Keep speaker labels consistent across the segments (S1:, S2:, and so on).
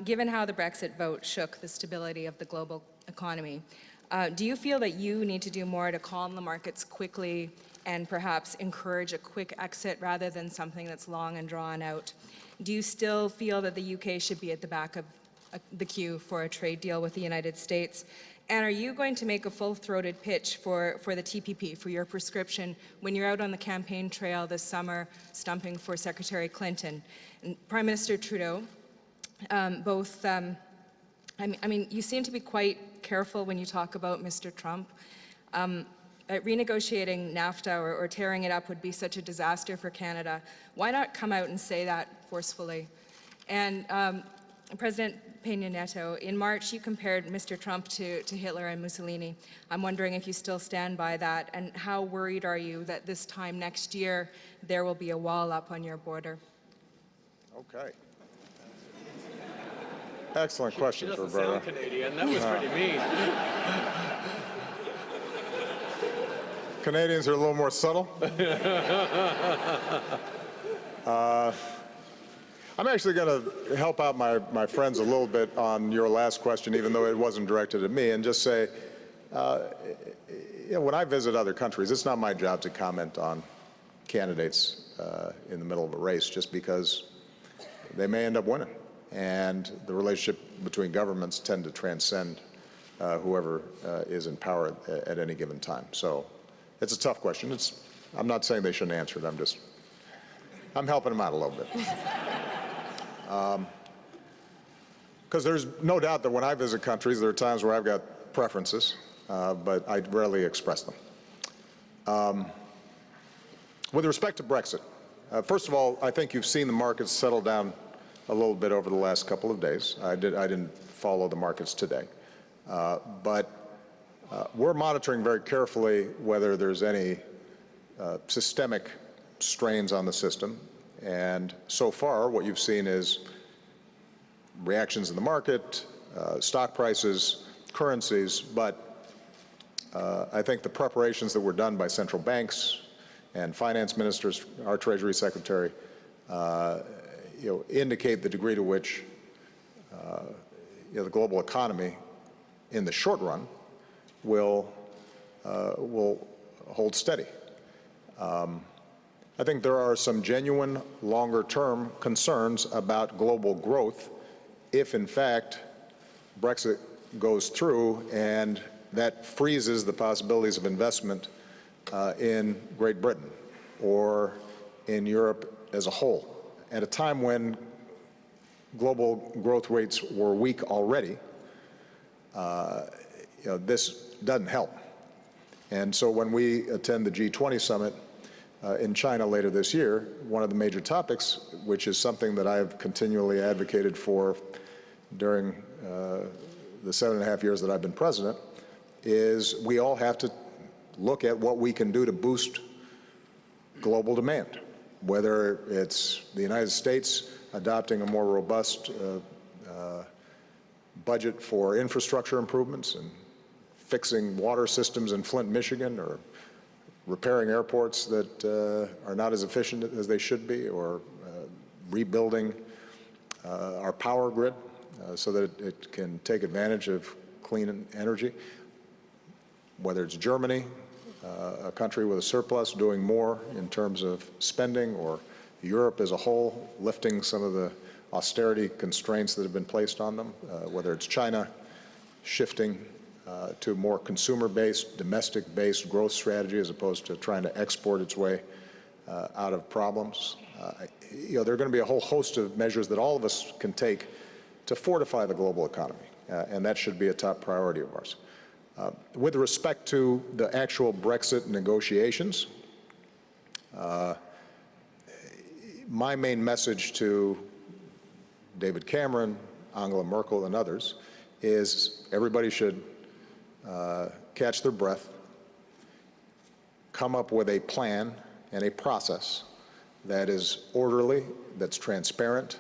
S1: Given how the Brexit vote shook the stability of the global economy, do you feel that you need to do more to calm the markets quickly and perhaps encourage a quick exit rather than something that's long and drawn out? Do you still feel that the UK should be at the back of the queue for a trade deal with the United States? And are you going to make a full-throated pitch for the TPP, for your prescription, when you're out on the campaign trail this summer stumping for Secretary Clinton? And Prime Minister Trudeau, I mean, you seem to be quite careful when you talk about Mr. Trump. Renegotiating NAFTA or tearing it up would be such a disaster for Canada. Why not come out and say that forcefully? And President Peña Nieto, in March you compared Mr. Trump to Hitler and Mussolini. I'm wondering if you still stand by that, and how worried are you that this time next year there will be a wall up on your border?
S2: Okay. Excellent questions,
S3: Roberta.
S2: Roberta.
S3: Sound Canadian. That was pretty mean.
S2: Canadians are a little more subtle. I'm actually going to help out my friends a little bit on your last question, even though it wasn't directed at me, and just say, when I visit other countries, it's not my job to comment on candidates in the middle of a race, just because they may end up winning. And the relationship between governments tend to transcend whoever is in power at any given time. So it's a tough question. I'm not saying they shouldn't answer it. I'm helping them out a little bit. Because there's no doubt that when I visit countries, there are times where I've got preferences, but I rarely express them. With respect to Brexit, first of all, I think you've seen the markets settle down a little bit over the last couple of days. I didn't follow the markets today. But we're monitoring very carefully whether there's any systemic strains on the system. And so far, what you've seen is reactions in the market, stock prices, currencies, but I think the preparations that were done by central banks and finance ministers, our Treasury Secretary, indicate the degree to which the global economy in the short run will hold steady. I think there are some genuine longer-term concerns about global growth if, in fact, Brexit goes through and that freezes the possibilities of investment in Great Britain or in Europe as a whole. At a time when global growth rates were weak already, this doesn't help. And so when we attend the G20 summit in China later this year, one of the major topics, which is something that I've continually advocated for during the 7.5 years that I've been president, is we all have to look at what we can do to boost global demand, whether it's the United States adopting a more robust budget for infrastructure improvements and fixing water systems in Flint, Michigan, or repairing airports that are not as efficient as they should be, or rebuilding our power grid so that it can take advantage of clean energy. Whether it's Germany, a country with a surplus, doing more in terms of spending, or Europe as a whole, lifting some of the austerity constraints that have been placed on them, whether it's China shifting to more consumer-based, domestic-based growth strategy as opposed to trying to export its way out of problems. There are going to be a whole host of measures that all of us can take to fortify the global economy, and that should be a top priority of ours. With respect to the actual Brexit negotiations, my main message to David Cameron, Angela Merkel, and others is everybody should catch their breath, come up with a plan and a process that is orderly, that's transparent,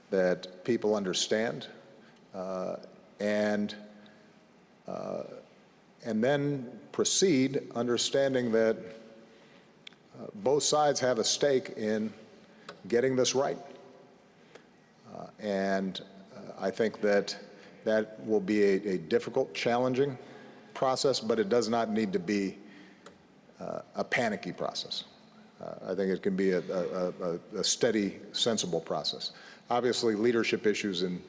S2: that people understand, and then proceed understanding that both sides have a stake in getting this right. And I think that will be a difficult, challenging process, but it does not need to be a panicky process. I think it can be a steady, sensible process. Obviously, leadership issues in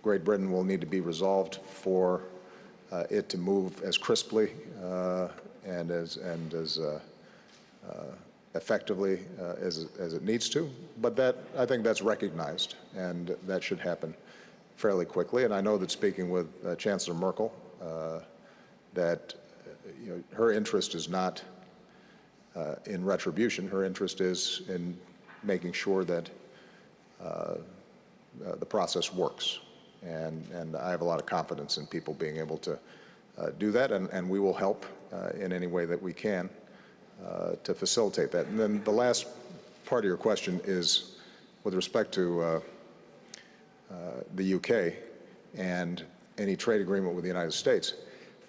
S2: Great Britain will need to be resolved for it to move as crisply and as effectively as it needs to. But I think that's recognized, and that should happen fairly quickly. And I know that speaking with Chancellor Merkel, that her interest is not in retribution. Her interest is in making sure that the process works. And I have a lot of confidence in people being able to do that, and we will help in any way that we can to facilitate that. And then the last part of your question is with respect to the UK and any trade agreement with the United States.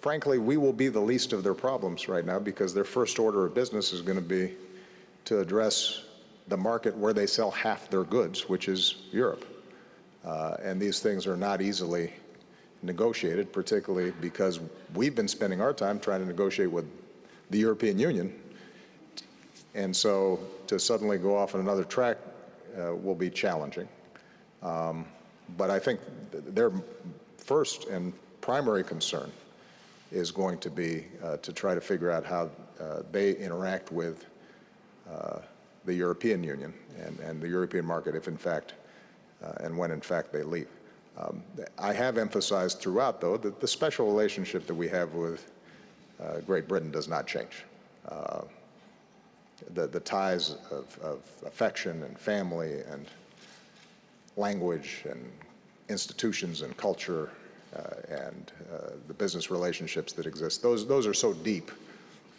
S2: Frankly, we will be the least of their problems right now because their first order of business is going to be to address the market where they sell half their goods, which is Europe. And these things are not easily negotiated, particularly because we've been spending our time trying to negotiate with the European Union. And so to suddenly go off on another track will be challenging. But I think their first and primary concern is going to be to try to figure out how they interact with the European Union and the European market if in fact and when in fact they leave. I have emphasized throughout, though, that the special relationship that we have with Great Britain does not change. The ties of affection and family and language and institutions and culture and the business relationships that exist, those are so deep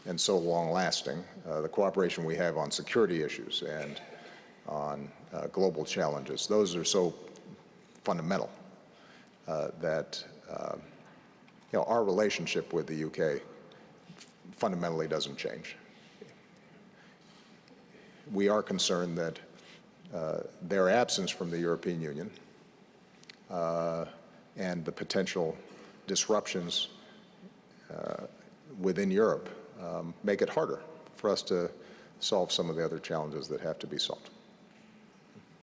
S2: and so long-lasting. The cooperation we have on security issues and on global challenges, those are so fundamental that our relationship with the UK fundamentally doesn't change. We are concerned that their absence from the European Union and the potential disruptions within Europe make it harder for us to solve some of the other challenges that have to be solved.